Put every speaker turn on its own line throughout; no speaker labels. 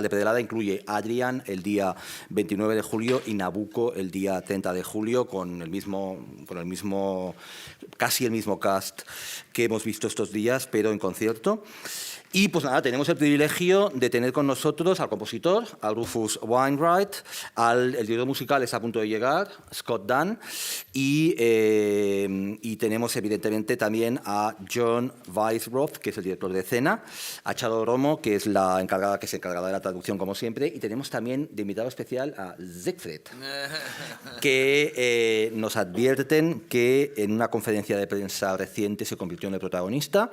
de Pergolesi incluye Hadrian el día 29 de julio y Nabucco el día 30 de julio con casi el mismo cast que hemos visto estos días, pero en concierto. Y pues nada, tenemos el privilegio de tener con nosotros al compositor, al Rufus Wainwright, el director musical está a punto de llegar, Scott Dunn, y tenemos evidentemente también a John Weisroth, que es el director de escena, a Charo Romo, que es la encargada, que se encargará de la traducción como siempre, y tenemos también de invitado especial a Siegfried, que nos advierten que en una conferencia de prensa reciente se convirtió en el protagonista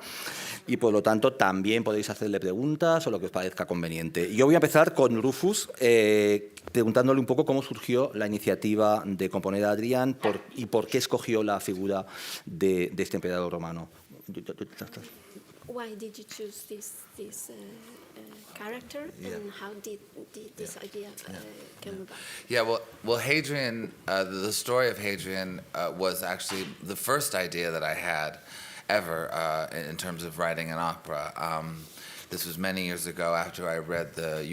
y por lo tanto también podéis hacerle preguntas o lo que os parezca conveniente. Yo voy a empezar con Rufus, preguntándole un poco cómo surgió la iniciativa de componer a Hadrian y por qué escogió la figura de este emperador romano.
Why did you choose this character, and how did this idea come about?
Yeah, well, Hadrian, the story of Hadrian was actually the first idea that I had ever in terms of writing an opera. This was many years ago after I read the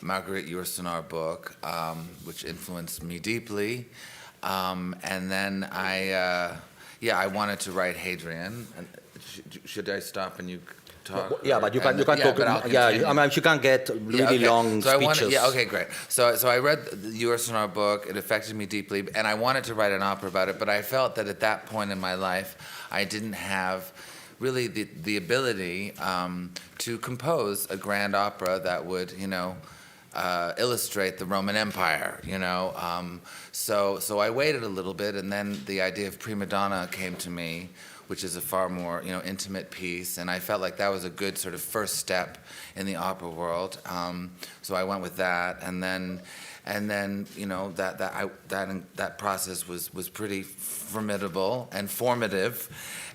Marguerite Yourcenar book, which influenced me deeply. And then I wanted to write Hadrian. Should I stop and you talk?
Yeah, but you can talk. I mean, you can get really long speeches.
Okay, great. So I read the Yourcenar book. It affected me deeply, and I wanted to write an opera about it. But I felt that at that point in my life, I didn't have really the ability to compose a grand opera that would, illustrate the Roman Empire, So I waited a little bit, and then the idea of prima donna came to me, which is a far more, intimate piece, and I felt like that was a good sort of first step in the opera world. So I went with that, and then that process was pretty formidable and formative.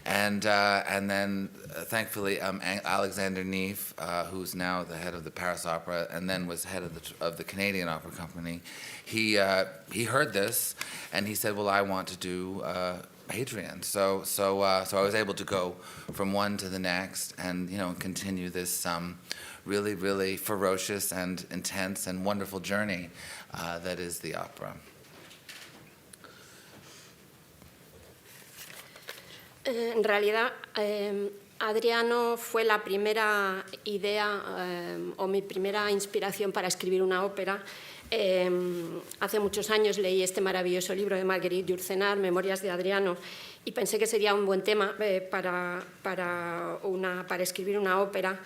And then, thankfully, Alexander Neef, who's now the head of the Paris Opera, and then was head of the Canadian Opera Company, he heard this, and he said, "Well, I want to do Hadrian." So I was able to go from one to the next, and continue this really, really ferocious and intense and wonderful journey that is the opera.
En realidad, Adriano fue la primera idea o mi primera inspiración para escribir una ópera. Hace muchos años leí este maravilloso libro de Marguerite Yourcenar, Memorias de Hadriano, y pensé que sería un buen tema para escribir una ópera.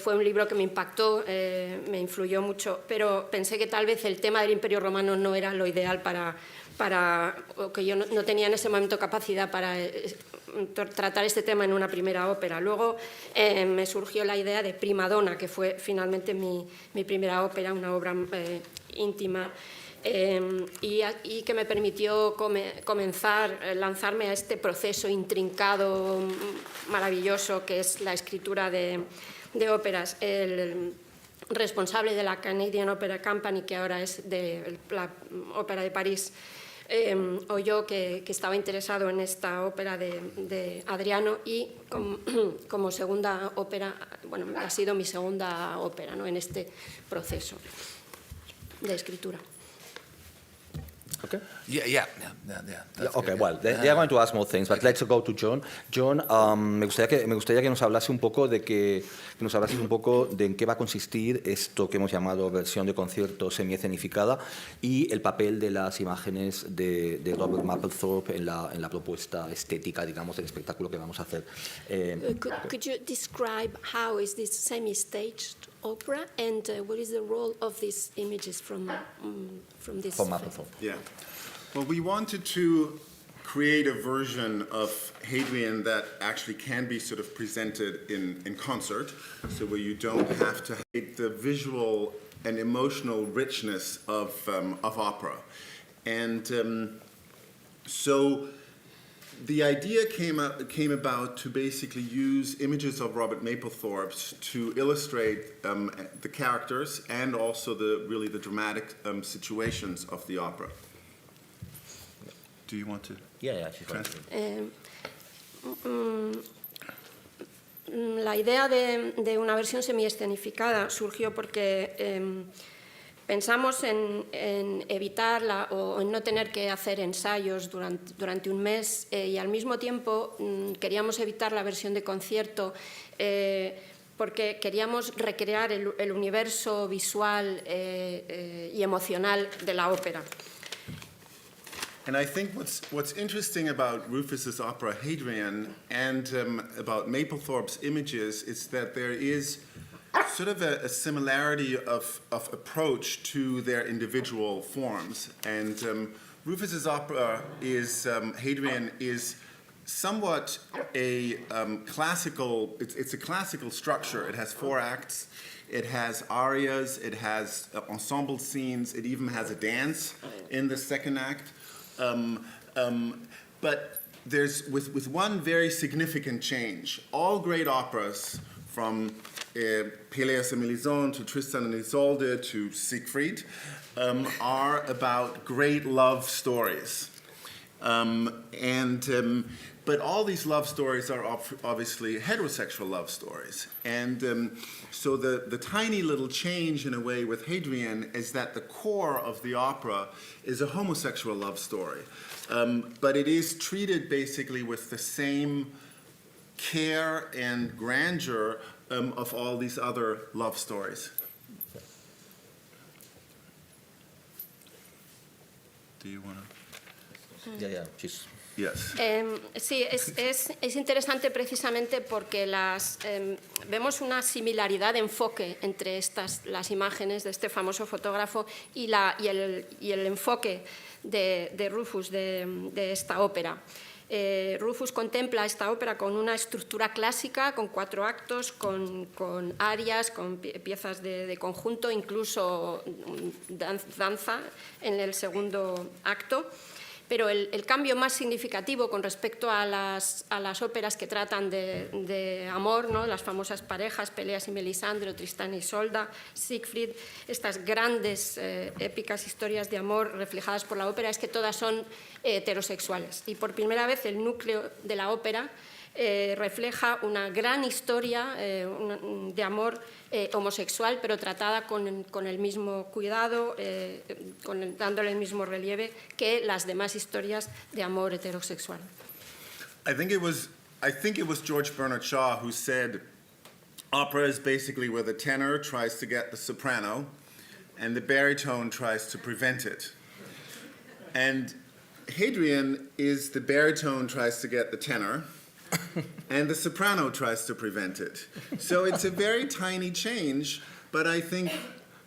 Fue un libro que me impactó, me influyó mucho, pero pensé que tal vez el tema del Imperio Romano no era lo ideal o que yo no tenía en ese momento capacidad para tratar este tema en una primera ópera. Luego me surgió la idea de Prima Donna, que fue finalmente mi primera ópera, una obra íntima, y que me permitió lanzarme a este proceso intrincado, maravilloso, que es la escritura de óperas. El responsable de la Canadian Opera Company, que ahora es de la Ópera de París, oyó que estaba interesado en esta ópera de Hadriano, y como segunda ópera, ha sido mi segunda ópera, en este proceso de escritura.
Okay.
Yeah.
Okay, well, they are going to ask more things, but let's go to John. John, me gustaría que nos hablase un poco de en qué va a consistir esto que hemos llamado versión de concierto semi-escenificada y el papel de las imágenes de Robert Mapplethorpe en la propuesta estética, digamos, del espectáculo que vamos a hacer.
Could you describe how is this semi-staged opera, and what is the role of these images from this?
From Mapplethorpe.
Yeah. Well, we wanted to create a version of Hadrian that actually can be sort of presented in concert, so where you don't have to hate the visual and emotional richness of opera. And so the idea came about to basically use images of Robert Mapplethorpe's to illustrate the characters and also the dramatic situations of the opera. Do you want to?
Yeah, she's right.
La idea de una versión semiescenificada surgió porque pensamos en evitar o en no tener que hacer ensayos durante un mes y al mismo tiempo queríamos evitar la versión de concierto porque queríamos recrear el universo visual y emocional de la ópera.
And I think what's interesting about Rufus's opera Hadrian and about Mapplethorpe's images is that there is sort of a similarity of approach to their individual forms. And Rufus's opera is, Hadrian is somewhat a classical, it's a classical structure. It has 4 acts, it has arias, it has ensemble scenes, it even has a dance in the 2nd act. But there's with one very significant change. All great operas, from Peleas and Melisande to Tristan and Isolde to Siegfried, are about great love stories. But all these love stories are obviously heterosexual love stories. And so the tiny little change in a way with Hadrian is that the core of the opera is a homosexual love story. But it is treated basically with the same care and grandeur of all these other love stories. Do you want to?
Yeah, she's...
Yes.
Sí, es interesante precisamente porque vemos una similaridad de enfoque entre las imágenes de este famoso fotógrafo y el enfoque de Rufus de esta ópera. Rufus contempla esta ópera con una estructura clásica, con 4 actos, con arias, con piezas de conjunto, incluso danza en el 2º acto. Pero el cambio más significativo con respecto a las óperas que tratan de amor, ¿no? Las famosas parejas, Peleas y Melisandre, Tristán y Isolda, Siegfried, estas grandes épicas historias de amor reflejadas por la ópera, es que todas son heterosexuales. Y por primera vez el núcleo de la ópera refleja una gran historia de amor homosexual, pero tratada con el mismo cuidado, dándole el mismo relieve que las demás historias de amor heterosexual.
I think it was George Bernard Shaw who said, opera is basically where the tenor tries to get the soprano and the baritone tries to prevent it. And Hadrian is the baritone tries to get the tenor, and the soprano tries to prevent it. So it's a very tiny change, but I think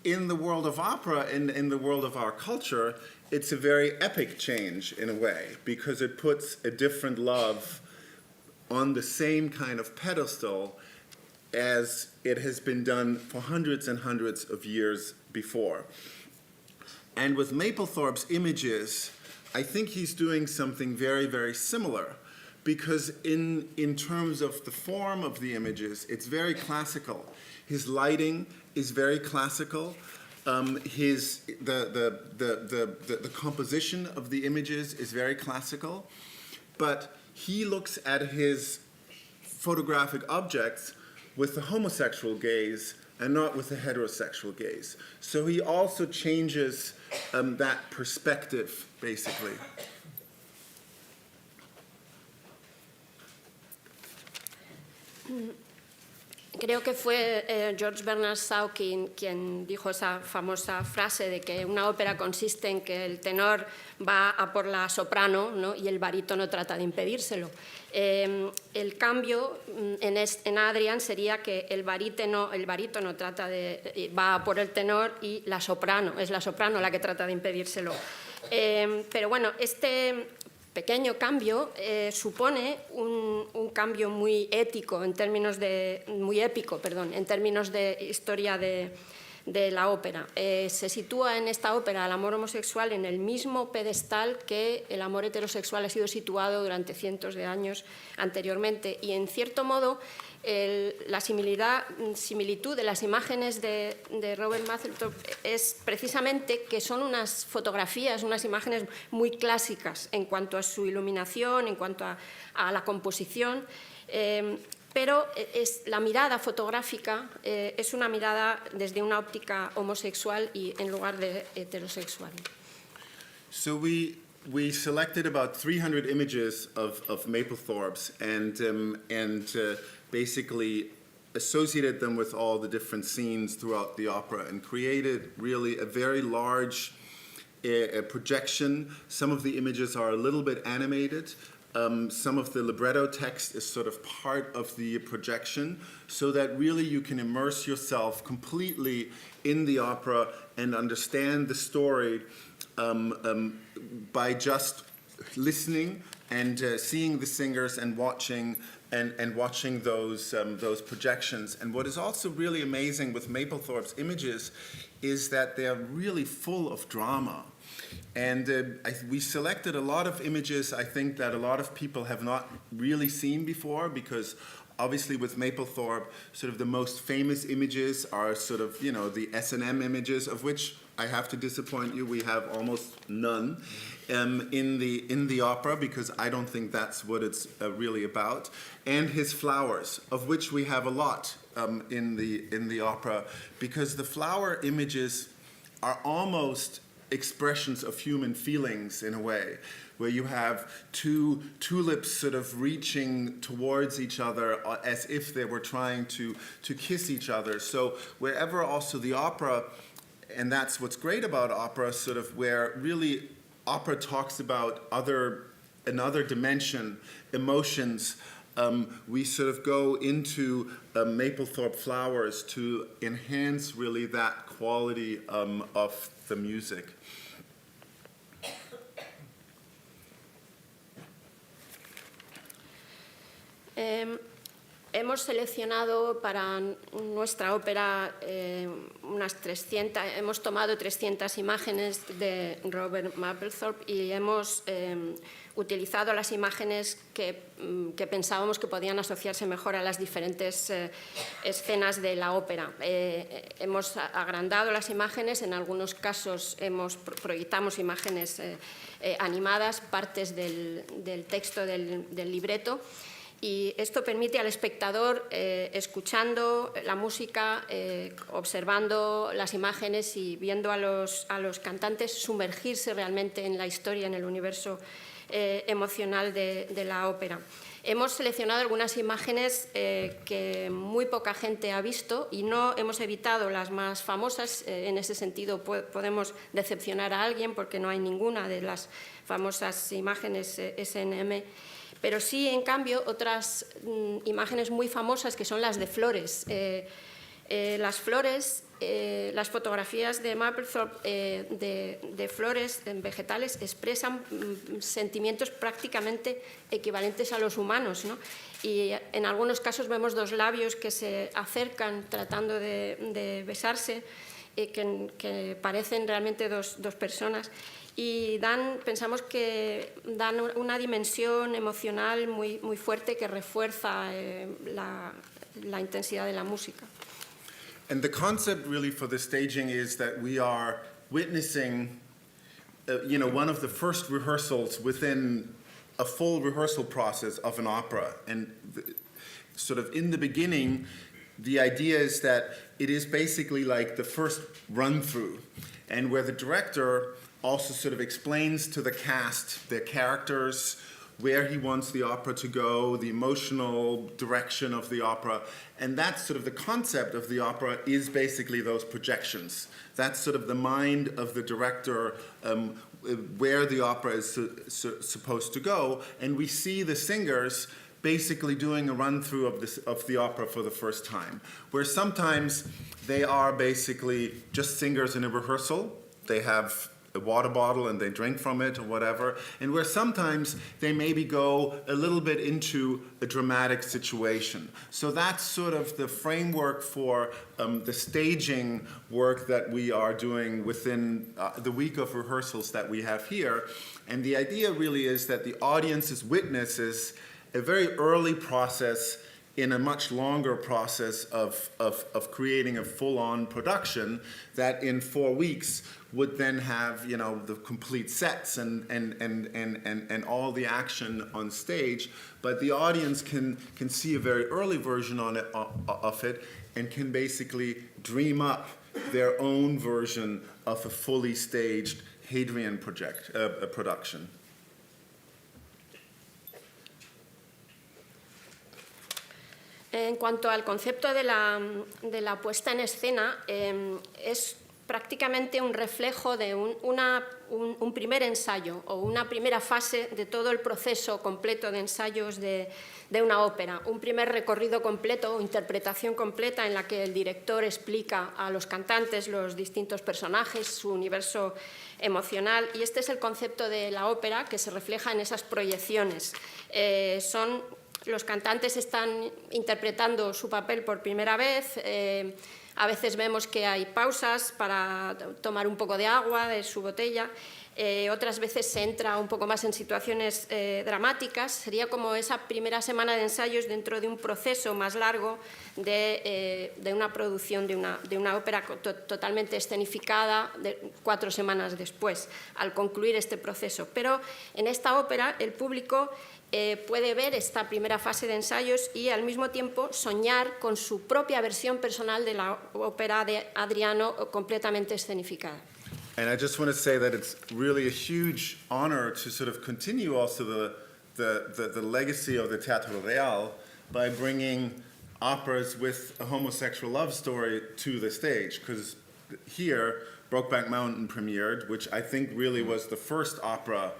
in the world of opera, in the world of our culture, it's a very epic change in a way, because it puts a different love on the same kind of pedestal as it has been done for hundreds and hundreds of years before. And with Mapplethorpe's images, I think he's doing something very, very similar. Because in terms of the form of the images, it's very classical. His lighting is very classical. The composition of the images is very classical. But he looks at his photographic objects with the homosexual gaze and not with the heterosexual gaze. So he also changes that perspective, basically.
Creo que fue George Bernard Shaw quien dijo esa famosa frase de que una ópera consiste en que el tenor va a por la soprano, ¿no? Y el barítono trata de impedírselo. El cambio en Hadrian sería que el barítono va a por el tenor y es la soprano la que trata de impedírselo. Pero bueno, este pequeño cambio supone un cambio muy épico en términos de historia de la ópera. Se sitúa en esta ópera el amor homosexual en el mismo pedestal que el amor heterosexual ha sido situado durante cientos de años anteriormente, y en cierto modo la similitud de las imágenes de Robert Mapplethorpe es precisamente que son unas fotografías, unas imágenes muy clásicas en cuanto a su iluminación, en cuanto a la composición. pero la mirada fotográfica es una mirada desde una óptica homosexual y en lugar de heterosexual.
So we selected about 300 images of Mapplethorpe's and basically associated them with all the different scenes throughout the opera and created really a very large projection. Some of the images are a little bit animated. Some of the libretto text is sort of part of the projection, so that really you can immerse yourself completely in the opera and understand the story by just listening and seeing the singers and watching those projections. And what is also really amazing with Mapplethorpe's images is that they are really full of drama. And we selected a lot of images, I think, that a lot of people have not really seen before, because obviously with Mapplethorpe, sort of the most famous images are sort of, you know, the S&M images, of which I have to disappoint you, we have almost none in the opera, because I don't think that's what it's really about. And his flowers, of which we have a lot in the opera, because the flower images are almost expressions of human feelings in a way, where you have two tulips sort of reaching towards each other as if they were trying to kiss each other. So wherever also the opera, and that's what's great about opera, sort of where really opera talks about another dimension, emotions, we sort of go into Mapplethorpe flowers to enhance really that quality of the music.
Hemos seleccionado para nuestra ópera hemos tomado 300 imágenes de Robert Mapplethorpe y hemos utilizado las imágenes que pensábamos que podían asociarse mejor a las diferentes escenas de la ópera. Hemos agrandado las imágenes, en algunos casos proyectamos imágenes animadas, partes del texto del libreto. Y esto permite al espectador, escuchando la música, observando las imágenes y viendo a los cantantes, sumergirse realmente en la historia, en el universo emocional de la ópera. Hemos seleccionado algunas imágenes que muy poca gente ha visto y no hemos evitado las más famosas. En ese sentido podemos decepcionar a alguien porque no hay ninguna de las famosas imágenes S&M. Pero sí, en cambio, otras imágenes muy famosas que son las de flores. Las flores, las fotografías de Mapplethorpe de flores vegetales expresan sentimientos prácticamente equivalentes a los humanos, ¿no? Y en algunos casos vemos dos labios que se acercan tratando de besarse, que parecen realmente dos personas. Y pensamos que dan una dimensión emocional muy fuerte que refuerza la intensidad de la música.
And the concept really for the staging is that we are witnessing, one of the first rehearsals within a full rehearsal process of an opera. And sort of in the beginning, the idea is that it is basically like the first run-through, and where the director also sort of explains to the cast their characters, where he wants the opera to go, the emotional direction of the opera. And that's sort of the concept of the opera, is basically those projections. That's sort of the mind of the director, where the opera is supposed to go. And we see the singers basically doing a run-through of the opera for the first time, where sometimes they are basically just singers in a rehearsal. They have a water bottle and they drink from it or whatever, and where sometimes they maybe go a little bit into a dramatic situation. So that's sort of the framework for the staging work that we are doing within the week of rehearsals that we have here. And the idea really is that the audience witnesses a very early process in a much longer process of creating a full-on production that in 4 weeks would then have, you know, the complete sets and all the action on stage. But the audience can see a very early version of it and can basically dream up their own version of a fully staged Hadrian production.
En cuanto al concepto de la puesta en escena, es prácticamente un reflejo de un primer ensayo o una primera fase de todo el proceso completo de ensayos de una ópera. Un primer recorrido completo o interpretación completa en la que el director explica a los cantantes los distintos personajes, su universo emocional. Y este es el concepto de la ópera que se refleja en esas proyecciones. Los cantantes están interpretando su papel por primera vez. A veces vemos que hay pausas para tomar un poco de agua de su botella. Otras veces se entra un poco más en situaciones dramáticas. Sería como esa primera semana de ensayos dentro de un proceso más largo de una producción de una ópera totalmente escenificada 4 semanas después, al concluir este proceso. Pero en esta ópera el público puede ver esta primera fase de ensayos y al mismo tiempo soñar con su propia versión personal de la ópera de Hadriano completamente escenificada.
And I just want to say that it's really a huge honor to sort of continue also the legacy of the Teatro Real by bringing operas with a homosexual love story to the stage, because here Brokeback Mountain premiered, which I think really was the first opera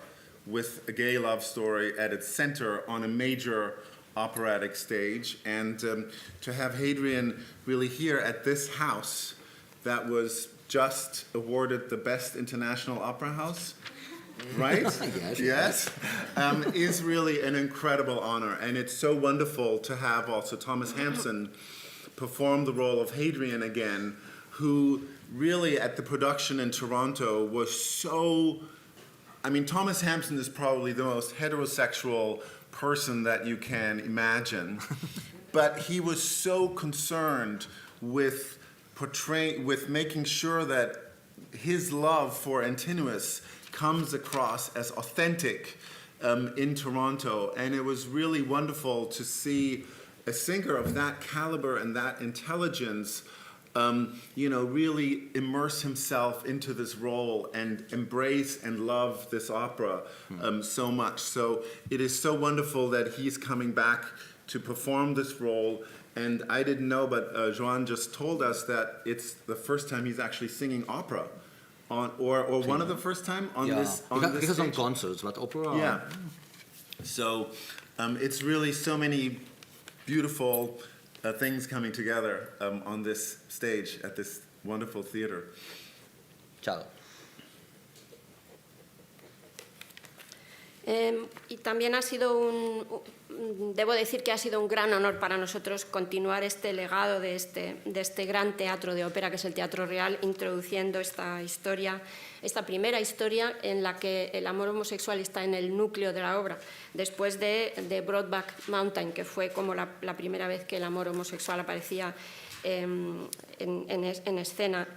with a gay love story at its center on a major operatic stage. And to have Hadrian really here at this house that was just awarded the best international opera house, right? Yes. Is really an incredible honor. And it's so wonderful to have also Thomas Hampson perform the role of Hadrian again, who really at the production in Toronto was so, I mean, Thomas Hampson is probably the most heterosexual person that you can imagine, but he was so concerned with making sure that his love for Antinous comes across as authentic in Toronto. And it was really wonderful to see a singer of that caliber and that intelligence really immerse himself into this role and embrace and love this opera so much. So it is so wonderful that he's coming back to perform this role. And I didn't know, but Johann just told us that it's the first time he's actually singing opera, or one of the first time on this.
He has some concerts, but opera.
Yeah. So it's really so many beautiful things coming together on this stage at this wonderful theater.
Chao.
Y también ha sido debo decir que ha sido un gran honor para nosotros continuar este legado de este gran teatro de ópera que es el Teatro Real, introduciendo esta primera historia en la que el amor homosexual está en el núcleo de la obra, después de Brokeback Mountain, que fue como la primera vez que el amor homosexual aparecía en escena.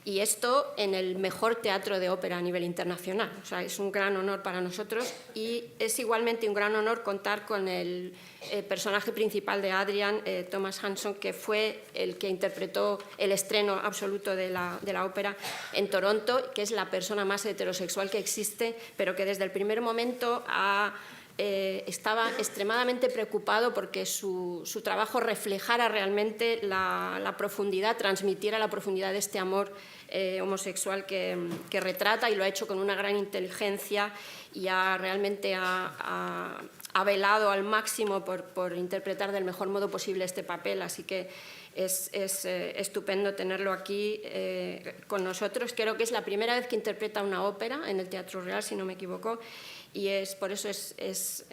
Y esto en el mejor teatro de ópera a nivel internacional. O sea, es un gran honor para nosotros y es igualmente un gran honor contar con el personaje principal de Hadrian, Thomas Hampson, que fue el que interpretó el estreno absoluto de la ópera en Toronto, que es la persona más heterosexual que existe, pero que desde el primer momento estaba extremadamente preocupado porque su trabajo reflejara realmente la profundidad, transmitiera la profundidad de este amor homosexual que retrata, y lo ha hecho con una gran inteligencia y realmente ha velado al máximo por interpretar del mejor modo posible este papel. Así que es estupendo tenerlo aquí con nosotros. Creo que es la primera vez que interpreta una ópera en el Teatro Real, si no me equivoco, y por eso es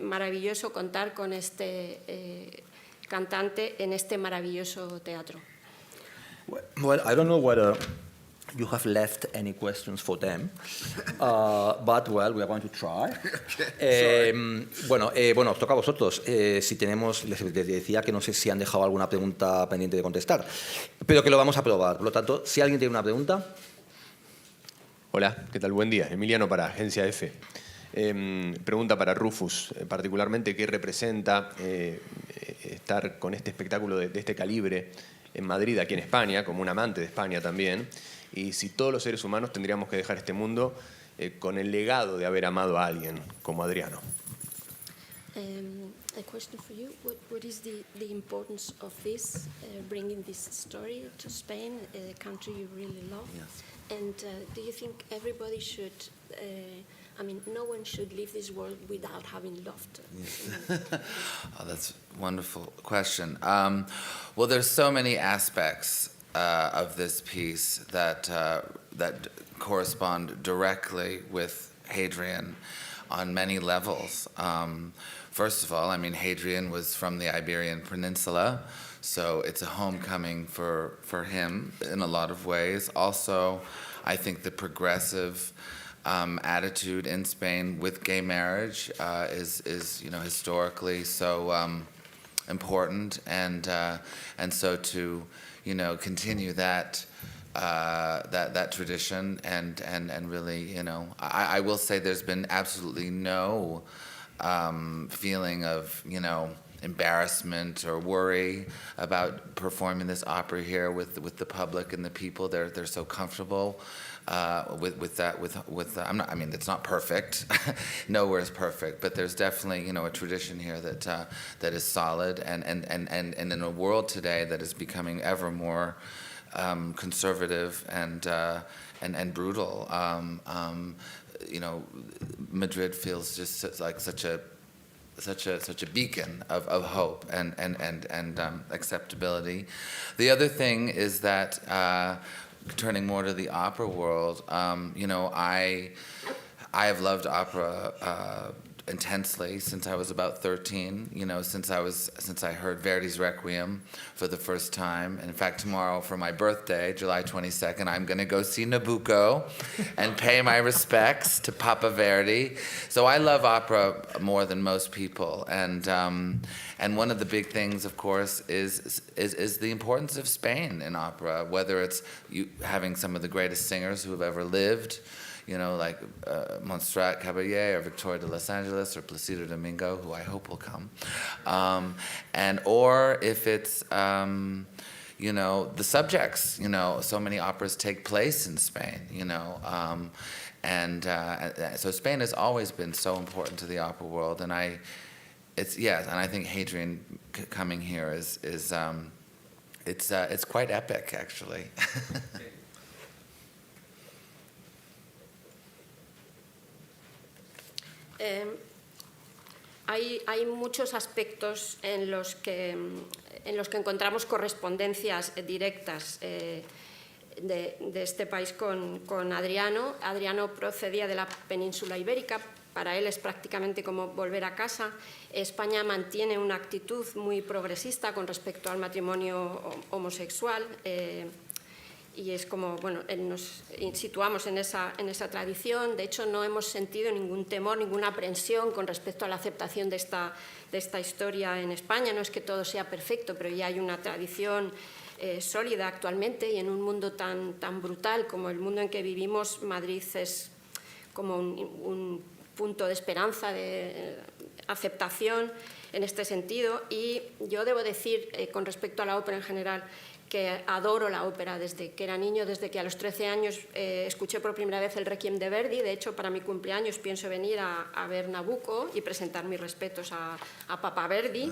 maravilloso contar con este cantante en este maravilloso teatro.
Well, I don't know whether you have left any questions for them, but well, we are going to try. Bueno, os toca a vosotros. Si tenemos, les decía que no sé si han dejado alguna pregunta pendiente de contestar, pero que lo vamos a probar. Por lo tanto, si alguien tiene una pregunta.
Hola, ¿qué tal? Buen día. Emiliano para Agencia F. Pregunta para Rufus, particularmente qué representa estar con este espectáculo de este calibre en Madrid, aquí en España, como un amante de España también, y si todos los seres humanos tendríamos que dejar este mundo con el legado de haber amado a alguien como Hadriano.
A question for you. What is the importance of this, bringing this story to Spain, a country you really love?
Yes.
And do you think everybody should, I mean, no one should leave this world without having loved?
Oh, that's a wonderful question. Well, there's so many aspects of this piece that correspond directly with Hadrian on many levels. First of all, I mean, Hadrian was from the Iberian Peninsula, so it's a homecoming for him in a lot of ways. Also, I think the progressive attitude in Spain with gay marriage is historically so important, and so to continue that tradition and really I will say there's been absolutely no feeling of embarrassment or worry about performing this opera here with the public and the people. They're so comfortable with that. I mean, it's not perfect. Nowhere is perfect, but there's definitely a tradition here that is solid, and in a world today that is becoming ever more conservative and brutal. Madrid feels just like such a beacon of hope and acceptability. The other thing is that turning more to the opera world, I have loved opera intensely since I was about 13. Since I heard Verdi's Requiem for the first time. And in fact, tomorrow for my birthday, July 22nd, I'm going to go see Nabucco and pay my respects to Papa Verdi. So I love opera more than most people, and one of the big things, of course, is the importance of Spain in opera. Whether it's having some of the greatest singers who have ever lived, like Montserrat Caballé or Victoria de Los Angeles or Placido Domingo, who I hope will come, or if it's the subjects. So many operas take place in Spain. So Spain has always been so important to the opera world, and I think Hadrian coming here is it's quite epic, actually.
Hay muchos aspectos en los que encontramos correspondencias directas de este país con Hadriano. Hadriano procedía de la península ibérica, para él es prácticamente como volver a casa. España mantiene una actitud muy progresista con respecto al matrimonio homosexual. Y es como, nos situamos en esa tradición. De hecho, no hemos sentido ningún temor, ninguna aprensión con respecto a la aceptación de esta historia en España. No es que todo sea perfecto, pero ya hay una tradición sólida actualmente, y en un mundo tan brutal como el mundo en que vivimos, Madrid es como un punto de esperanza, de aceptación en este sentido. Y yo debo decir, con respecto a la ópera en general, que adoro la ópera desde que era niño, desde que a los 13 años escuché por primera vez el Requiem de Verdi. De hecho, para mi cumpleaños pienso venir a ver Nabucco y presentar mis respetos a Papa Verdi.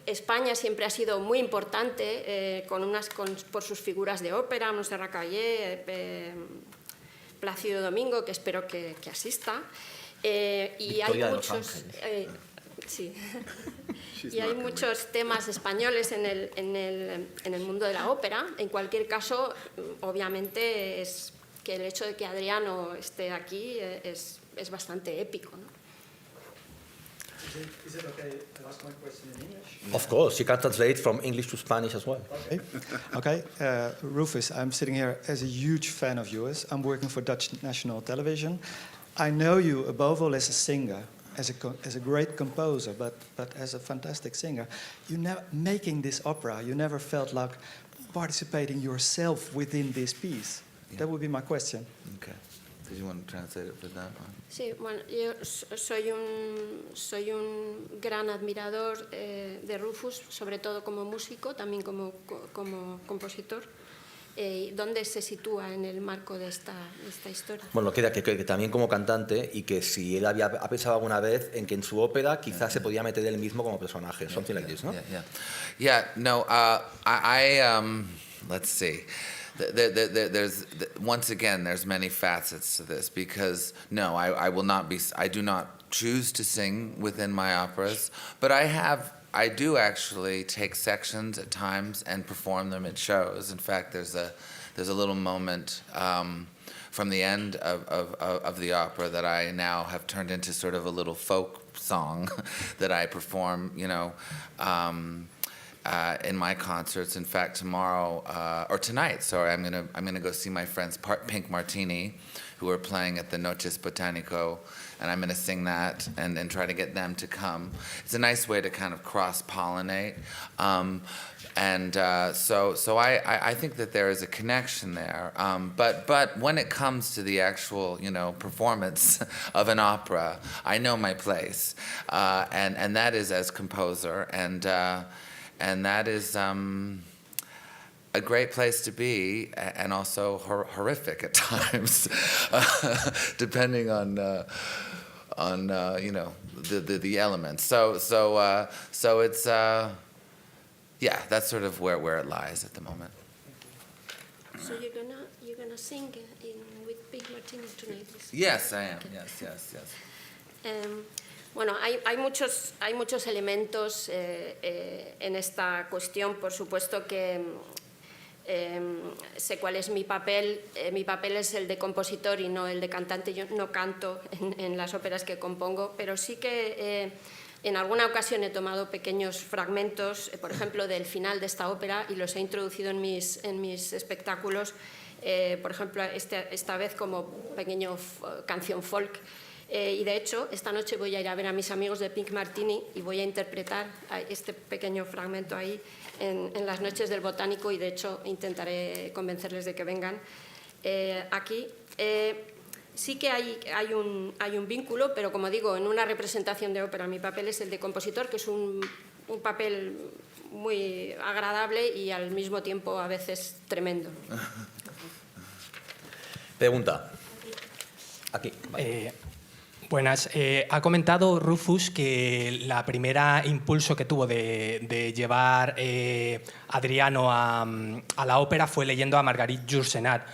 España siempre ha sido muy importante por sus figuras de ópera, Montserrat Caballé, Plácido Domingo, que espero que asista. Y hay muchos... Sí. Y hay muchos temas españoles en el mundo de la ópera. En cualquier caso, obviamente, es que el hecho de que Hadriano esté aquí es bastante épico, ¿no?
Is it okay to ask my question in English?
Of course, you can translate from English to Spanish as well.
Okay. Rufus, I'm sitting here as a huge fan of yours. I'm working for Dutch national television. I know you above all as a singer, as a great composer, but as a fantastic singer. Making this opera, you never felt like participating yourself within this piece.
Yeah.
That would be my question.
Okay. Did you want to translate it for that one?
Sí, bueno, yo soy un gran admirador de Rufus, sobre todo como músico, también como compositor. ¿Dónde se sitúa en el marco de esta historia?
Bueno, que también como cantante y que si él ha pensado alguna vez en que en su ópera quizás se podía meter él mismo como personaje, something like this, ¿no?
Let's see. Once again, there's many facets to this because I do not choose to sing within my operas, but I do actually take sections at times and perform them at shows. In fact, there's a little moment from the end of the opera that I now have turned into sort of a little folk song that I perform, in my concerts. In fact, tomorrow or tonight, sorry, I'm gonna go see my friends Pink Martini, who are playing at the Noches Botanico, and I'm gonna sing that and try to get them to come. It's a nice way to kind of cross-pollinate, so I think that there is a connection there. But when it comes to the actual performance of an opera, I know my place, and that is as composer and that is a great place to be, and also horrific at times, depending on the elements. So it's that's sort of where it lies at the moment.
So you're gonna sing with Pink Martini tonight?
Yes, I am. Yes.
Bueno, hay muchos elementos en esta cuestión. Por supuesto que sé cuál es mi papel. Mi papel es el de compositor y no el de cantante. Yo no canto en las óperas que compongo, pero sí que en alguna ocasión he tomado pequeños fragmentos, por ejemplo, del final de esta ópera, y los he introducido en mis espectáculos, por ejemplo, esta vez como pequeño canción folk. Y de hecho, esta noche voy a ir a ver a mis amigos de Pink Martini y voy a interpretar este pequeño fragmento ahí en las noches del Botánico, y de hecho intentaré convencerles de que vengan aquí. Sí que hay un vínculo, pero como digo, en una representación de ópera mi papel es el de compositor, que es un papel muy agradable y al mismo tiempo a veces tremendo.
Pregunta. Aquí. Vale.
Buenas. Ha comentado Rufus que la primera impulso que tuvo de llevar Adriano a la ópera fue leyendo a Marguerite Yourcenar.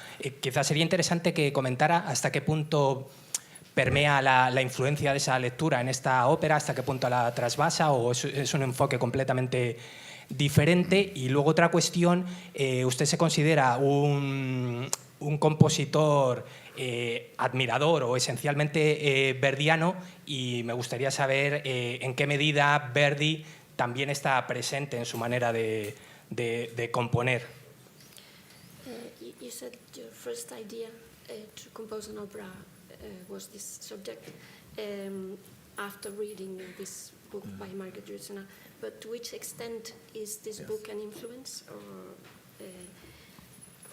Quizás sería interesante que comentara hasta qué punto permea la influencia de esa lectura en esta ópera, hasta qué punto la trasvasa, o es un enfoque completamente diferente. Y luego otra cuestión, ¿usted se considera un compositor admirador o esencialmente verdiano? Y me gustaría saber en qué medida Verdi también está presente en su manera de componer.
You said your first idea to compose an opera was this subject after reading this book by Marguerite Yourcenar. But to which extent is this book an influence,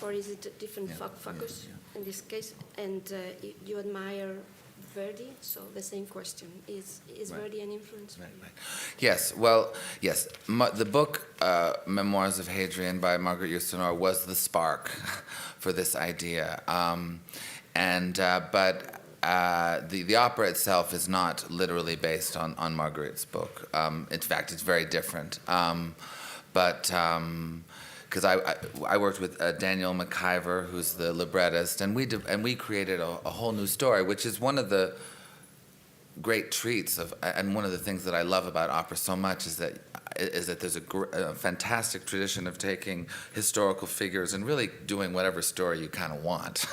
or is it a different focus in this case? And you admire Verdi, so the same question. Is Verdi an influence for you?
Yes, well, yes. The book, Memoirs of Hadrian by Marguerite Yourcenar, was the spark for this idea. But the opera itself is not literally based on Marguerite's book. In fact, it's very different. Because I worked with Daniel McIver, who's the librettist, and we created a whole new story, which is one of the great treats and one of the things that I love about opera so much is that is that there's a fantastic tradition of taking historical figures and really doing whatever story you kind of want,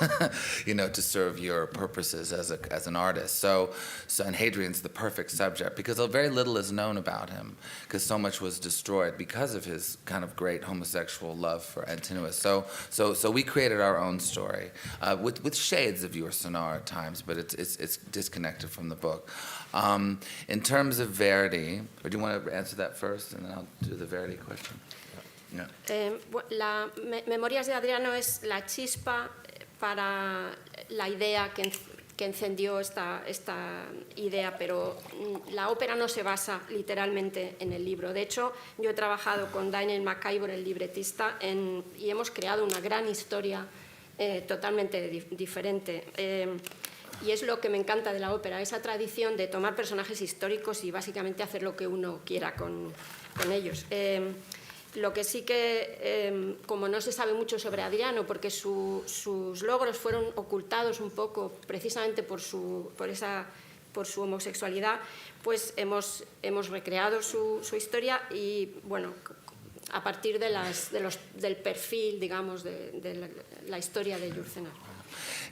you know, to serve your purposes as an artist. So and Hadrian's the perfect subject because very little is known about him because so much was destroyed because of his kind of great homosexual love for Antinous. So we created our own story with shades of your sonora at times, but it's disconnected from the book. In terms of Verdi, or do you want to answer that first, and then I'll do the Verdi question? Yeah.
Memorias de Adriano es la chispa para la idea que encendió esta idea, pero la ópera no se basa literalmente en el libro. De hecho, yo he trabajado con Daniel McIvor, el libretista, y hemos creado una gran historia totalmente diferente. Y es lo que me encanta de la ópera, esa tradición de tomar personajes históricos y básicamente hacer lo que uno quiera con ellos. Lo que sí que, como no se sabe mucho sobre Adriano, porque sus logros fueron ocultados un poco precisamente por su homosexualidad, pues hemos recreado su historia y, bueno, a partir del perfil, digamos, de la historia de Jürsenar.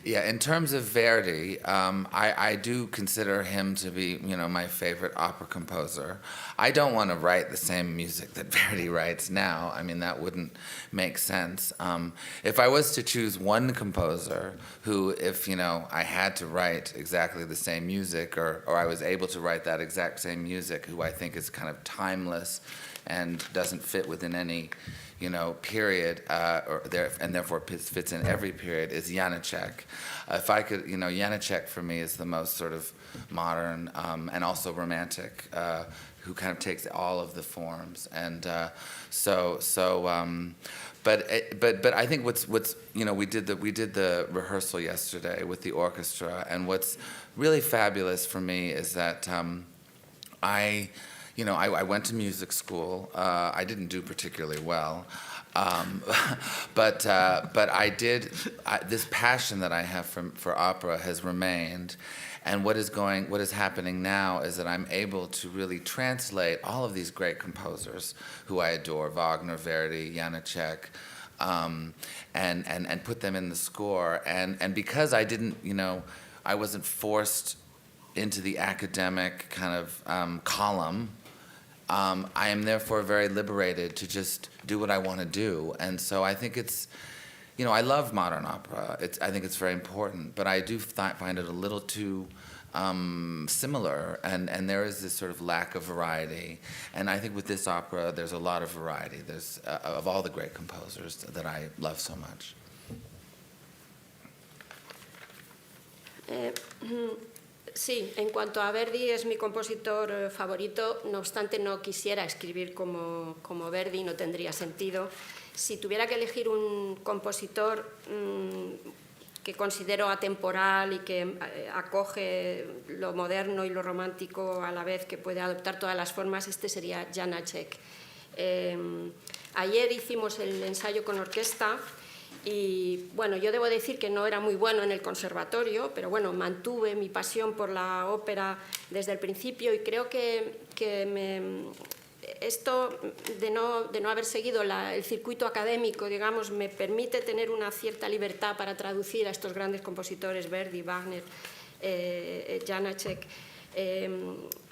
Yeah, in terms of Verdi, I do consider him to be, you know, my favorite opera composer. I don't want to write the same music that Verdi writes now. I mean, that wouldn't make sense. If I was to choose one composer who, if, you know, I had to write exactly the same music or I was able to write that exact same music, who I think is kind of timeless and doesn't fit within any, you know, period, and therefore fits in every period, is Janacek. If I could, you know, Janacek for me is the most sort of modern and also romantic, who kind of takes all of the forms. And but I think what's you know, we did the rehearsal yesterday with the orchestra, and what's really fabulous for me is that I went to music school. I didn't do particularly well, but I did. This passion that I have for opera has remained, and what is happening now is that I'm able to really translate all of these great composers who I adore, Wagner, Verdi, Janacek, and put them in the score. And because I didn't, you know, I wasn't forced into the academic kind of column. I am therefore very liberated to just do what I want to do. And so I think it's, you know, I love modern opera. I think it's very important, but I do find it a little too similar, and there is this sort of lack of variety. And I think with this opera, there's a lot of variety. There's of all the great composers that I love so much.
Sí, en cuanto a Verdi, es mi compositor favorito, no obstante no quisiera escribir como Verdi, no tendría sentido. Si tuviera que elegir un compositor que considero atemporal y que acoge lo moderno y lo romántico a la vez, que puede adoptar todas las formas, este sería Janacek. Ayer hicimos el ensayo con orquesta. Y bueno, yo debo decir que no era muy bueno en el conservatorio, pero bueno, mantuve mi pasión por la ópera desde el principio y creo que esto de no haber seguido el circuito académico, digamos, me permite tener una cierta libertad para traducir a estos grandes compositores, Verdi, Wagner, Janacek,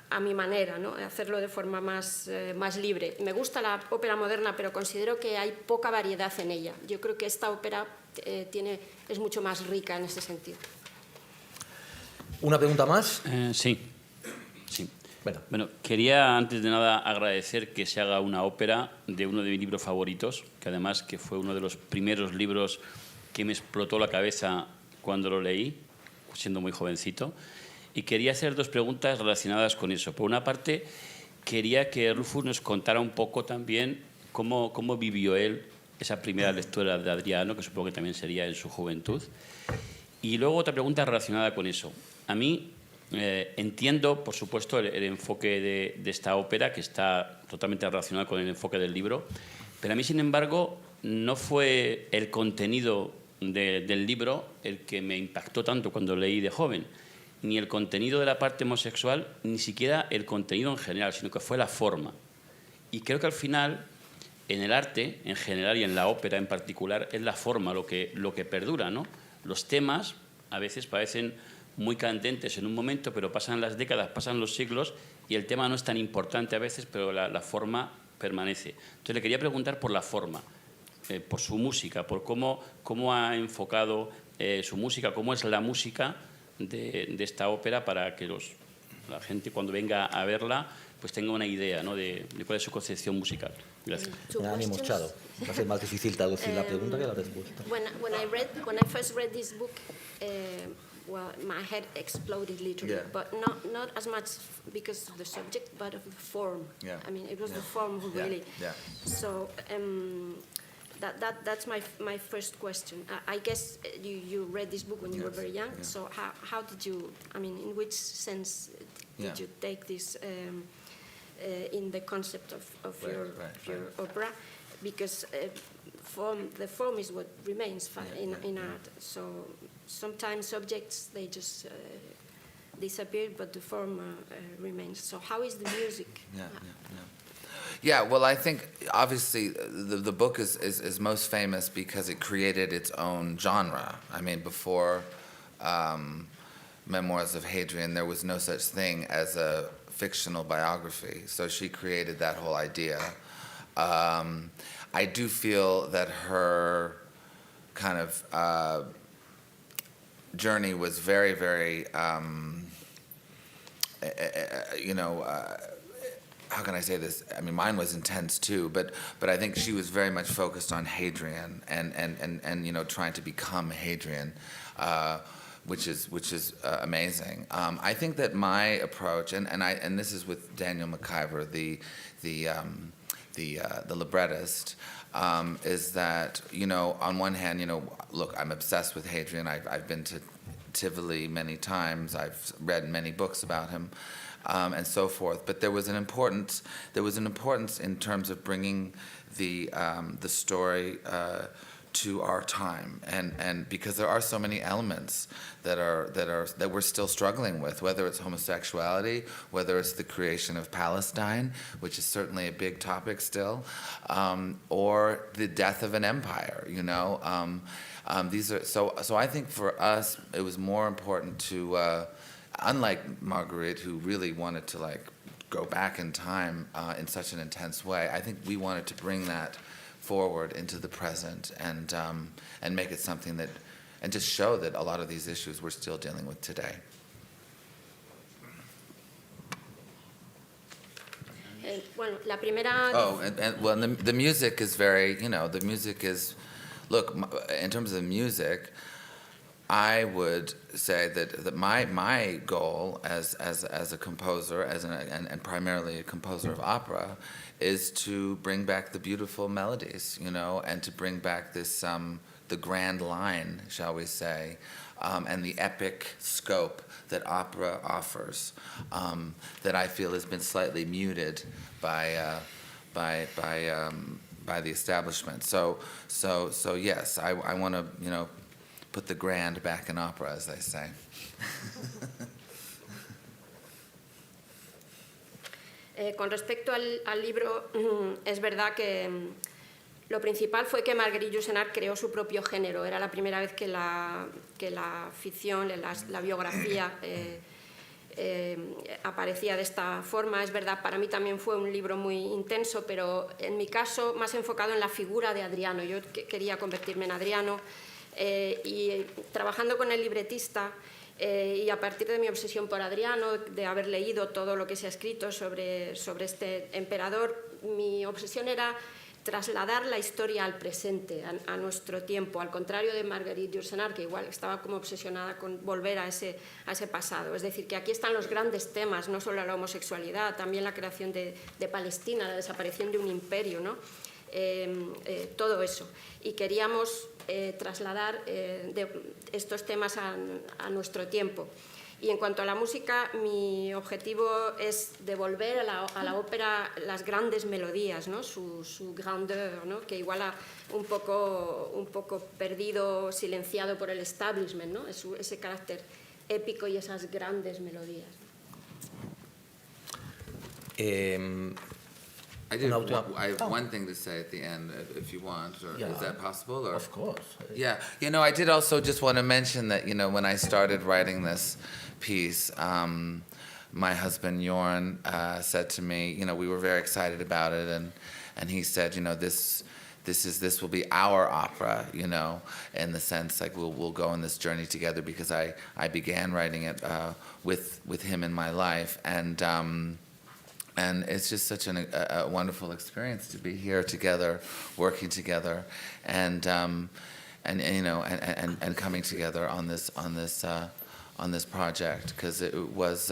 a mi manera, ¿no? Hacerlo de forma más libre. Me gusta la ópera moderna, pero considero que hay poca variedad en ella. Yo creo que esta ópera es mucho más rica en ese sentido.
¿Una pregunta más?
Sí. Bueno, quería antes de nada agradecer que se haga una ópera de uno de mis libros favoritos, que además que fue uno de los primeros libros que me explotó la cabeza cuando lo leí, siendo muy jovencito. Y quería hacer dos preguntas relacionadas con eso. Por una parte, quería que Rufus nos contara un poco también cómo vivió él esa primera lectura de Adriano, que supongo que también sería en su juventud. Y luego otra pregunta relacionada con eso. A mí entiendo, por supuesto, el enfoque de esta ópera, que está totalmente relacionado con el enfoque del libro, pero a mí, sin embargo, no fue el contenido del libro el que me impactó tanto cuando leí de joven, ni el contenido de la parte homosexual, ni siquiera el contenido en general, sino que fue la forma. Y creo que al final, en el arte en general y en la ópera en particular, es la forma lo que perdura, ¿no? Los temas a veces parecen muy candentes en un momento, pero pasan las décadas, pasan los siglos y el tema no es tan importante a veces, pero la forma permanece. Entonces le quería preguntar por la forma, por su música, por cómo ha enfocado su música, cómo es la música de esta ópera para que la gente cuando venga a verla pues tenga una idea, ¿no? de cuál es su concepción musical. Gracias.
Me han mostrado. Va a ser más difícil traducir la pregunta que la respuesta.
When I first read this book, well, my head exploded literally,
Yeah.
but not as much because of the subject, but of the form.
Yeah.
I mean, it was the form who really.
Yeah.
So that's my first question. I guess you read this book when you were very young.
Yeah.
So how did you? I mean, in which sense did
Yeah.
you take this in the concept of
Right,
your
right.
opera? Because the form is what remains in art. So sometimes subjects they just disappear, but the form remains. So how is the music?
Yeah, well, I think obviously the book is most famous because it created its own genre. I mean, before Memoirs of Hadrian, there was no such thing as a fictional biography. So she created that whole idea. I do feel that her kind of journey was very, very, how can I say this? I mean, mine was intense too, but I think she was very much focused on Hadrian and trying to become Hadrian, which is amazing. I think that my approach, and this is with Daniel McIver, the librettist, is that on one hand, look, I'm obsessed with Hadrian. I've been to Tivoli many times. I've read many books about him. And so forth, but there was an importance in terms of bringing the story to our time, and because there are so many elements that we're still struggling with, whether it's homosexuality, whether it's the creation of Palestine, which is certainly a big topic still, or the death of an empire. These are so I think for us it was more important to. Unlike Marguerite, who really wanted to go back in time in such an intense way, I think we wanted to bring that forward into the present and make it something that, and just show that a lot of these issues we're still dealing with today.
Bueno, la primera.
Oh, and the music is very, the music is, look, in terms of music, I would say that my goal as a composer, and primarily a composer of opera, is to bring back the beautiful melodies, and to bring back this the grand line, shall we say, and the epic scope that opera offers, that I feel has been slightly muted by the establishment. So yes, I want to put the grand back in opera, as they say.
Con respecto al libro, es verdad que lo principal fue que Marguerite Yourcenar creó su propio género. Era la primera vez que la ficción, la biografía aparecía de esta forma. Es verdad, para mí también fue un libro muy intenso, pero en mi caso más enfocado en la figura de Adriano. Yo quería convertirme en Adriano. Y trabajando con el libretista y a partir de mi obsesión por Adriano, de haber leído todo lo que se ha escrito sobre este emperador, mi obsesión era trasladar la historia al presente, a nuestro tiempo, al contrario de Marguerite Yourcenar, que igual estaba como obsesionada con volver a ese pasado. Es decir, que aquí están los grandes temas, no solo la homosexualidad, también la creación de Palestina, la desaparición de un imperio, ¿no? Todo eso. Y queríamos trasladar estos temas a nuestro tiempo. Y en cuanto a la música, mi objetivo es devolver a la ópera las grandes melodías, ¿no? su grandeur, ¿no? Que igual un poco perdido, silenciado por el establishment, ¿no? Ese carácter épico y esas grandes melodías.
I did.
Una última-
I have
Oh.
one thing to say at the end, if you want, or
Yeah.
is that possible? Or?
Of course.
Yeah, I did also just want to mention that, when I started writing this piece, my husband Jorn said to me, we were very excited about it, and he said, this will be our opera, in the sense like we'll go on this journey together, because I began writing it with him in my life, and it's just such a wonderful experience to be here together, working together, and coming together on this project, because it was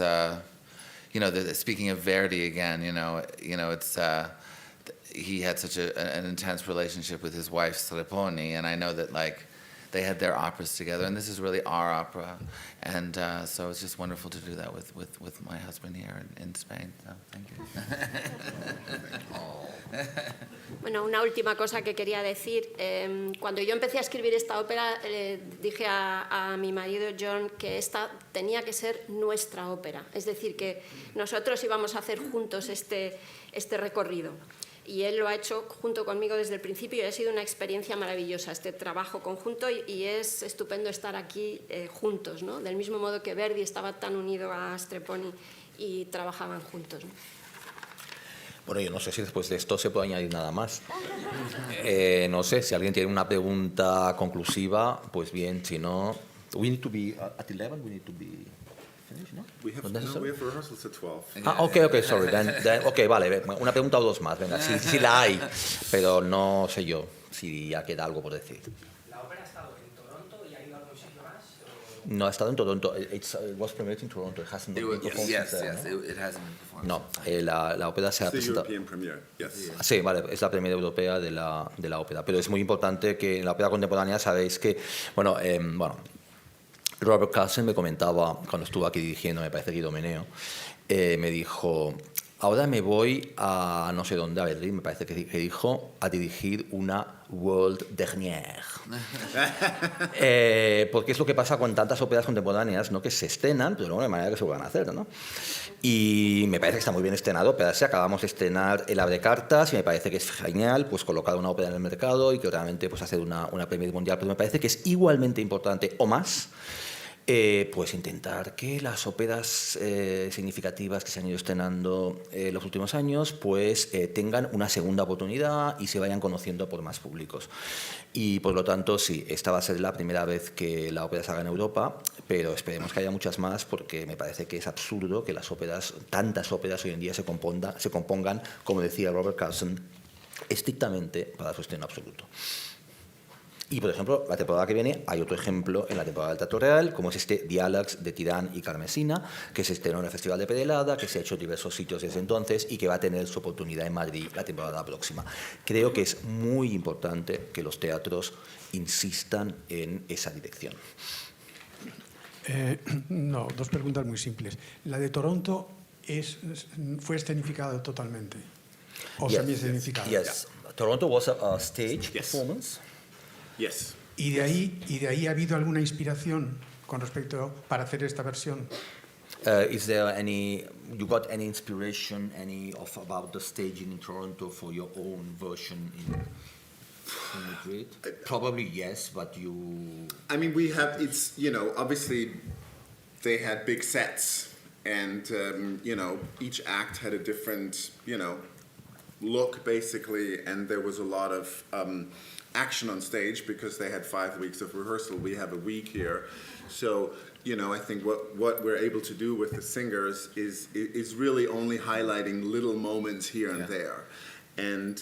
speaking of Verdi again, it's he had such an intense relationship with his wife Strepponi, and I know that they had their operas together, and this is really our opera, and so it's just wonderful to do that with my husband here in Spain. So thank you.
Bueno, una última cosa que quería decir. Cuando yo empecé a escribir esta ópera, dije a mi marido John que esta tenía que ser nuestra ópera, es decir, que nosotros íbamos a hacer juntos este recorrido. Y él lo ha hecho junto conmigo desde el principio, y ha sido una experiencia maravillosa este trabajo conjunto, y es estupendo estar aquí juntos, ¿no? Del mismo modo que Verdi estaba tan unido a Strepponi y trabajaban juntos, ¿no?
Bueno, yo no sé si después de esto se puede añadir nada más. No sé, si alguien tiene una pregunta conclusiva, pues bien, si no... We need to be at 11, we need to be... No?
We have rehearsals at 12.
Ok, sorry. Ok, vale, una pregunta o dos más, venga, si la hay, pero no sé yo si ya queda algo por decir.
¿La ópera ha estado en Toronto y ha ido a algún sitio más?
No, ha estado en Toronto. It was premiered in Toronto. It hasn't been performed
Yes,
there,
yes,
¿no?
it hasn't been performed.
No, la ópera se ha
It's the
presentado...
European premiere, yes.
Sí, vale, es la primera europea de la ópera, pero es muy importante que en la ópera contemporánea sabéis que, bueno, Robert Carlsen me comentaba cuando estuvo aquí dirigiendo, me parece que Idomeneo, me dijo, ahora me voy a no sé dónde, a Berlín, me parece que dijo, a dirigir una world dernière. Porque es lo que pasa con tantas óperas contemporáneas, ¿no? Que se estrenan, pero luego no hay manera que se vuelvan a hacer, ¿no? Y me parece que está muy bien estrenado, pero acabamos de estrenar El Abrecartas y me parece que es genial pues colocar una ópera en el mercado y que realmente pues hacer una premier mundial, pero me parece que es igualmente importante o más pues intentar que las óperas significativas que se han ido estrenando en los últimos años pues tengan una segunda oportunidad y se vayan conociendo por más públicos. Y por lo tanto, sí, esta va a ser la primera vez que la ópera se haga en Europa, pero esperemos que haya muchas más porque me parece que es absurdo que las óperas, tantas óperas hoy en día se compongan, como decía Robert Carlsen, estrictamente para su estreno absoluto. Y, por ejemplo, la temporada que viene hay otro ejemplo en la temporada del Teatro Real, como es este Diálegs de Tirán y Carmesina, que se estrenó en el Festival de Perelada, que se ha hecho en diversos sitios desde entonces y que va a tener su oportunidad en Madrid la temporada próxima. Creo que es muy importante que los teatros insistan en esa dirección.
No, dos preguntas muy simples. La de Toronto fue escenificada totalmente, o semi-escenificada.
Yes. Toronto was a stage performance.
Yes.
¿Y de ahí ha habido alguna inspiración con respecto para hacer esta versión?
Is there you got any inspiration, about the staging in Toronto for your own version in Madrid? Probably yes, but
I mean, it's, obviously they had big sets and, each act had a different, look basically, and there was a lot of action on stage because they had 5 weeks of rehearsal. We have a week here. So, I think what we're able to do with the singers is really only highlighting little moments here and there. And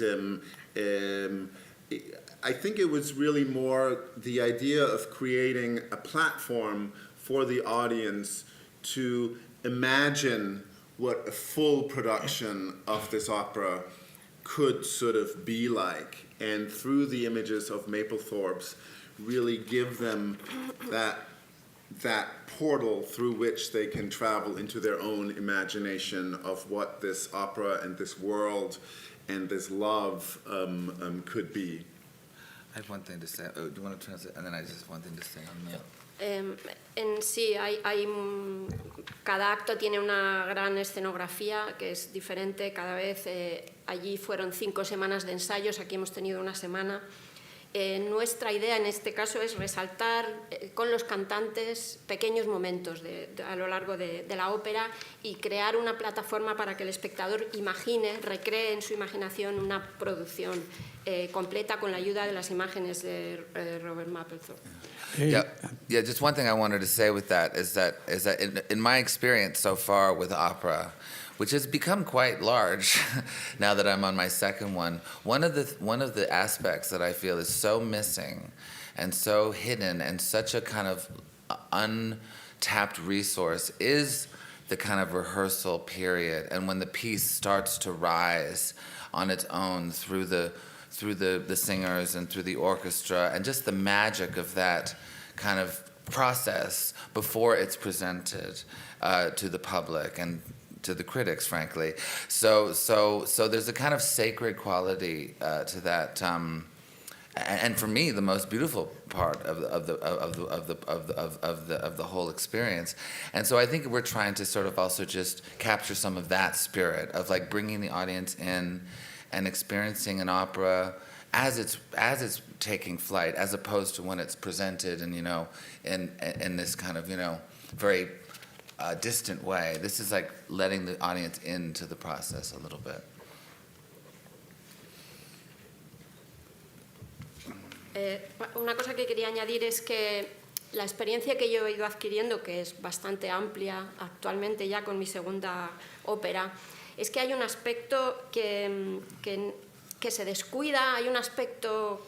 I think it was really more the idea of creating a platform for the audience to imagine what a full production of this opera could sort of be like, and through the images of Mapplethorpe's really give them that portal through which they can travel into their own imagination of what this opera and this world and this love could be.
I have one thing to say. Oh, do you want to translate? And then I just have one thing to say on that.
En sí, cada acto tiene una gran escenografía que es diferente cada vez. Allí fueron 5 semanas de ensayos, aquí hemos tenido una semana. Nuestra idea en este caso es resaltar con los cantantes pequeños momentos a lo largo de la ópera y crear una plataforma para que el espectador recree en su imaginación una producción completa con la ayuda de las imágenes de Robert Mapplethorpe.
Yeah, just one thing I wanted to say with that is that in my experience so far with opera, which has become quite large now that I'm on my second one, one of the aspects that I feel is so missing and so hidden and such a kind of untapped resource is the kind of rehearsal period, and when the piece starts to rise on its own through the singers and through the orchestra, and just the magic of that kind of process before it's presented to the public and to the critics, frankly. So there's a kind of sacred quality to that, and for me, the most beautiful part of the whole experience. And so I think we're trying to sort of also just capture some of that spirit of like bringing the audience in and experiencing an opera as it's taking flight, as opposed to when it's presented and in this kind of very distant way. This is like letting the audience into the process a little bit.
Una cosa que quería añadir es que la experiencia que yo he ido adquiriendo, que es bastante amplia actualmente ya con mi segunda ópera, es que hay un aspecto que se descuida, hay un aspecto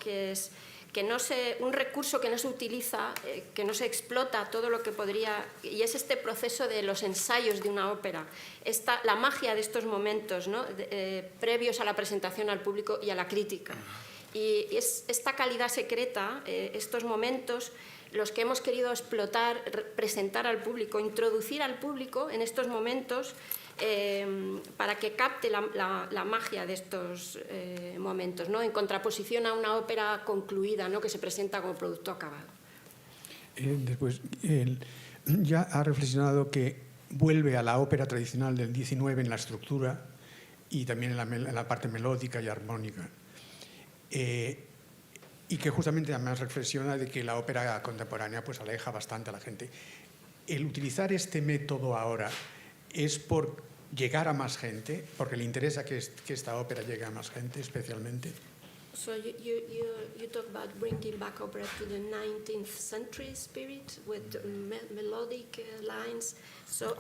un recurso que no se utiliza, que no se explota todo lo que podría, y es este proceso de los ensayos de una ópera, la magia de estos momentos, ¿no? Previos a la presentación al público y a la crítica. Y es esta calidad secreta, estos momentos, los que hemos querido explotar, presentar al público, introducir al público en estos momentos para que capte la magia de estos momentos, ¿no? En contraposición a una ópera concluida, ¿no? Que se presenta como producto acabado.
Después, ya ha reflexionado que vuelve a la ópera tradicional del 19 en la estructura y también en la parte melódica y armónica. Y que justamente además reflexiona de que la ópera contemporánea pues aleja bastante a la gente. El utilizar este método ahora es por llegar a más gente, porque le interesa que esta ópera llegue a más gente especialmente.
So you talk about bringing back opera to the 19th century spirit with melodic lines. So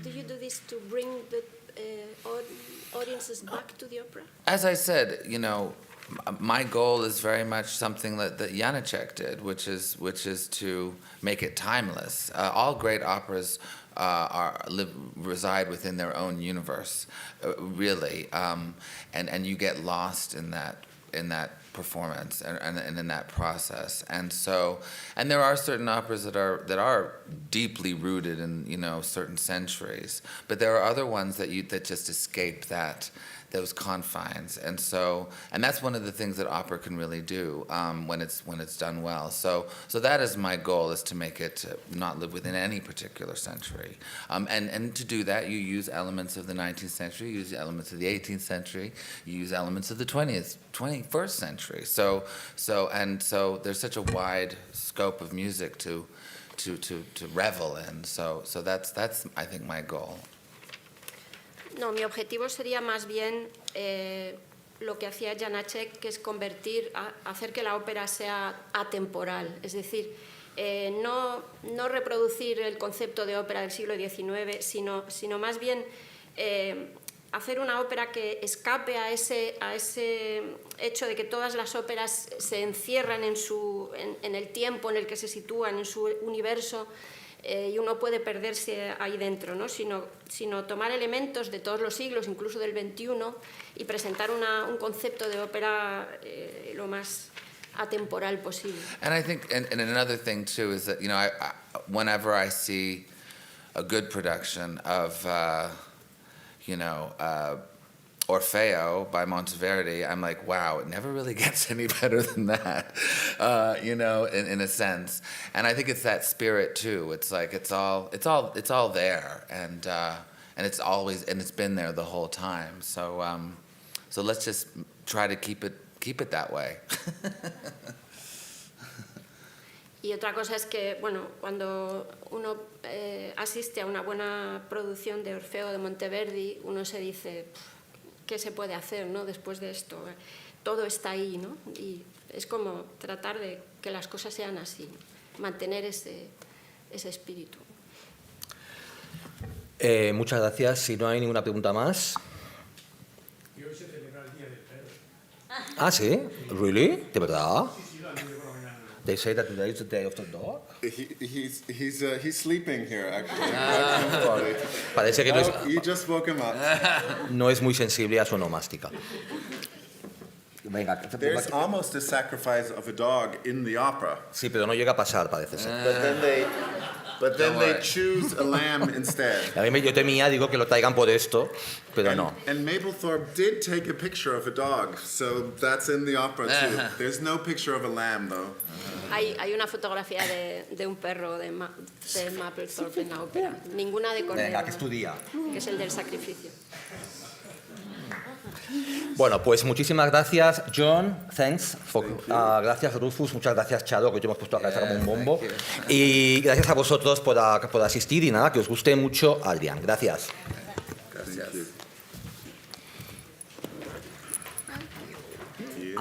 do you do this to bring the audiences back to the opera?
As I said, my goal is very much something that Janacek did, which is to make it timeless. All great operas reside within their own universe, really, and you get lost in that performance and in that process. And there are certain operas that are deeply rooted in certain centuries, but there are other ones that just escape those confines, and that's one of the things that opera can really do when it's done well. So that is my goal, is to make it not live within any particular century, and to do that you use elements of the 19th century, you use elements of the 18th century, you use elements of the 21st century. So there's such a wide scope of music to revel in. So that's I think my goal.
No, mi objetivo sería más bien lo que hacía Janacek, que es hacer que la ópera sea atemporal, es decir, no reproducir el concepto de ópera del siglo XIX, sino más bien hacer una ópera que escape a ese hecho de que todas las óperas se encierran en el tiempo en el que se sitúan, en su universo, y uno puede perderse ahí dentro, ¿no? Sino tomar elementos de todos los siglos, incluso del XXI, y presentar un concepto de ópera lo más atemporal posible.
And I think, and another thing too, is that whenever I see a good production of Orfeo by Monteverdi, I'm like, wow, it never really gets any better than that, you know, in a sense. And I think it's that spirit too. It's like it's all there, and it's always, and it's been there the whole time. So so let's just try to keep it that way.
Y otra cosa es que, bueno, cuando uno asiste a una buena producción de Orfeo de Monteverdi, uno se dice, ¿qué se puede hacer, no? Después de esto? Todo está ahí, ¿no? Y es como tratar de que las cosas sean así, mantener ese espíritu.
Muchas gracias. Si no hay ninguna pregunta más.
Y hoy se celebra el Día del Perro.
Ah, ¿sí? ¿Really? ¿De verdad? They say that today is the day of the dog.
He's sleeping here, actually.
Parece que no es,
You just woke him up.
no es muy sensible a su onomástica. Venga.
There's almost a sacrifice of a dog in the opera.
Sí, pero no llega a pasar, parece ser.
But then they choose a lamb instead.
A mí yo temía, digo, que lo traigan por esto, pero no.
And Mapplethorpe did take a picture of a dog, so that's in the opera too. There's no picture of a lamb, though.
Hay una fotografía de un perro de Mapplethorpe en la ópera. Ninguna de cordero.
Venga, que es tu día.
Que es el del sacrificio.
Bueno, pues muchísimas gracias, John. Thanks. Gracias, Rufus. Muchas gracias, Chado, que yo hemos puesto la cabeza como un bombo. Y gracias a vosotros por asistir y nada, que os guste mucho, Adrian. Gracias.
Gracias.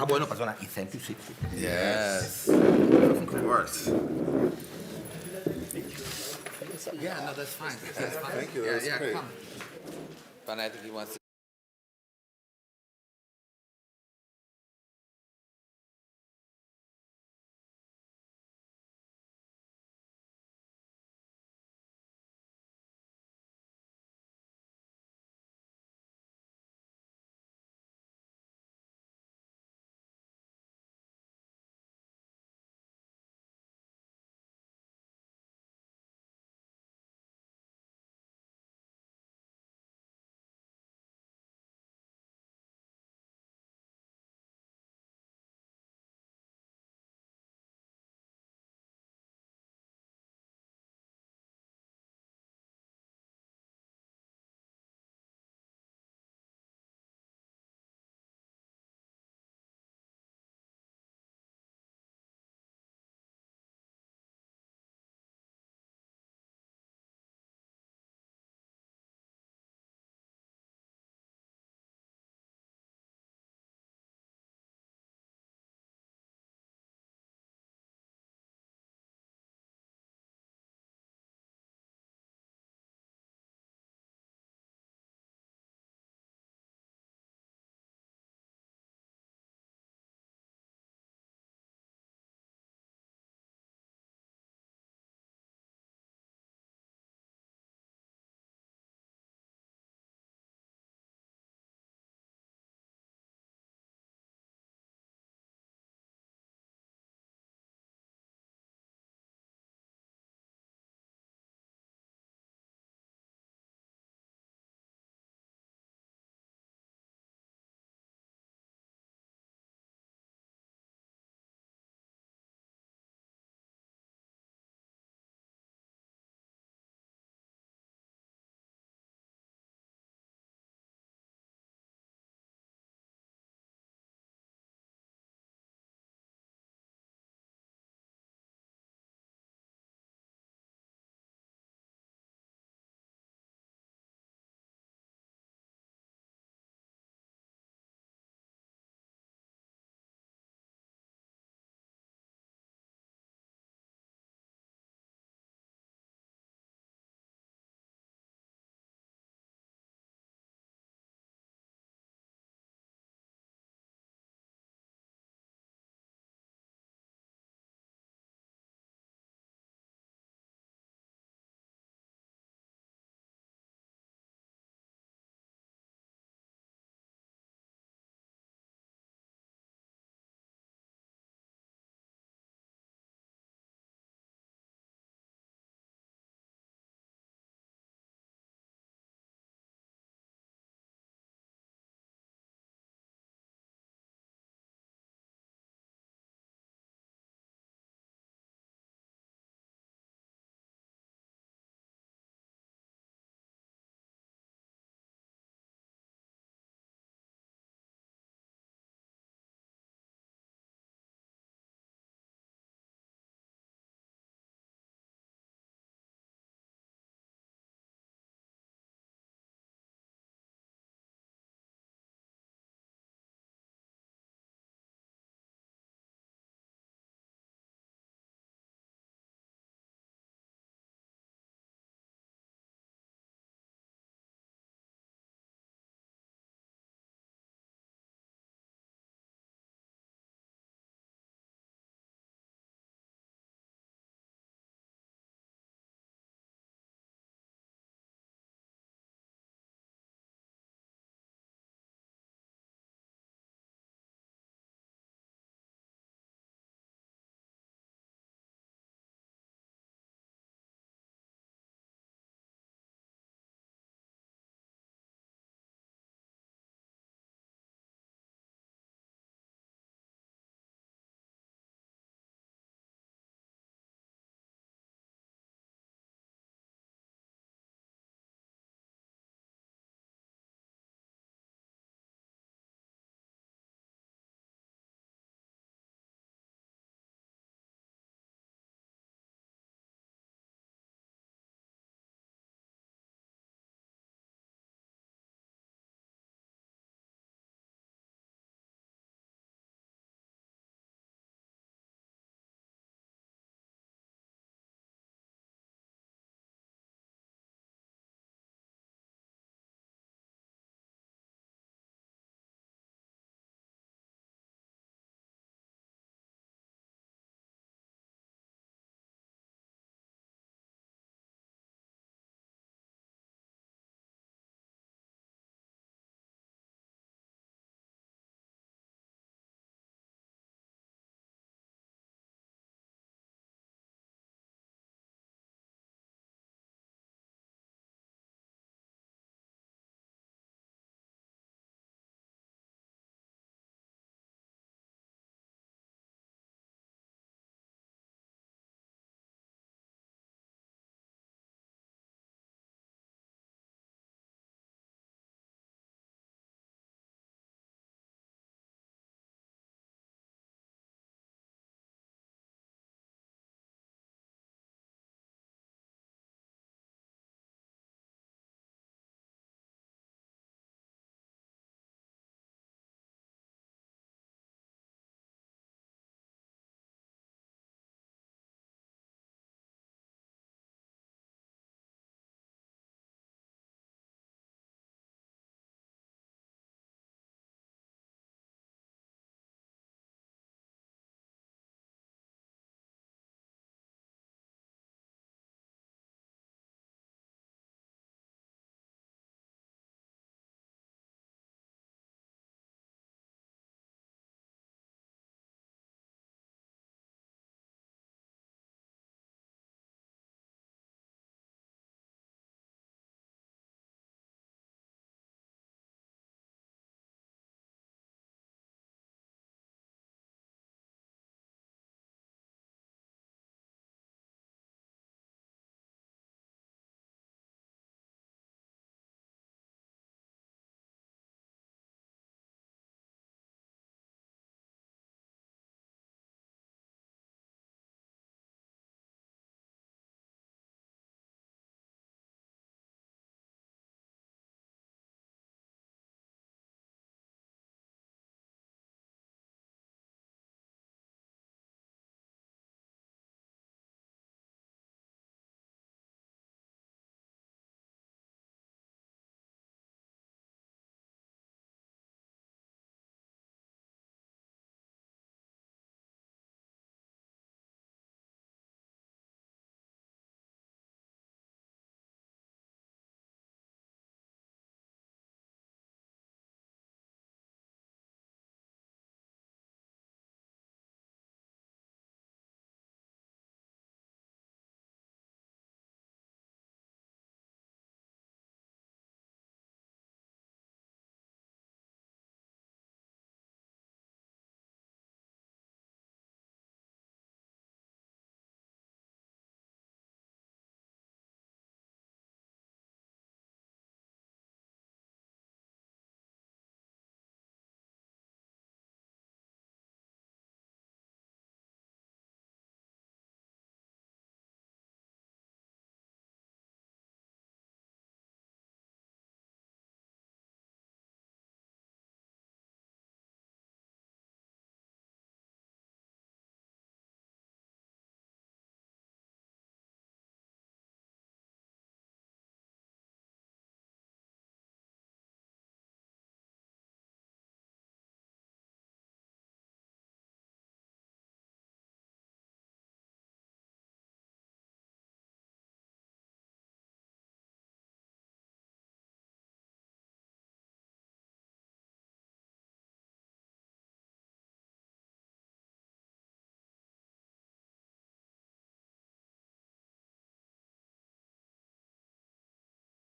Bueno, perdona. Y thank you, sí.
Yes.
Of course.
Yeah, no, that's fine.
Thank you. That was great.
Come. But I think he wants to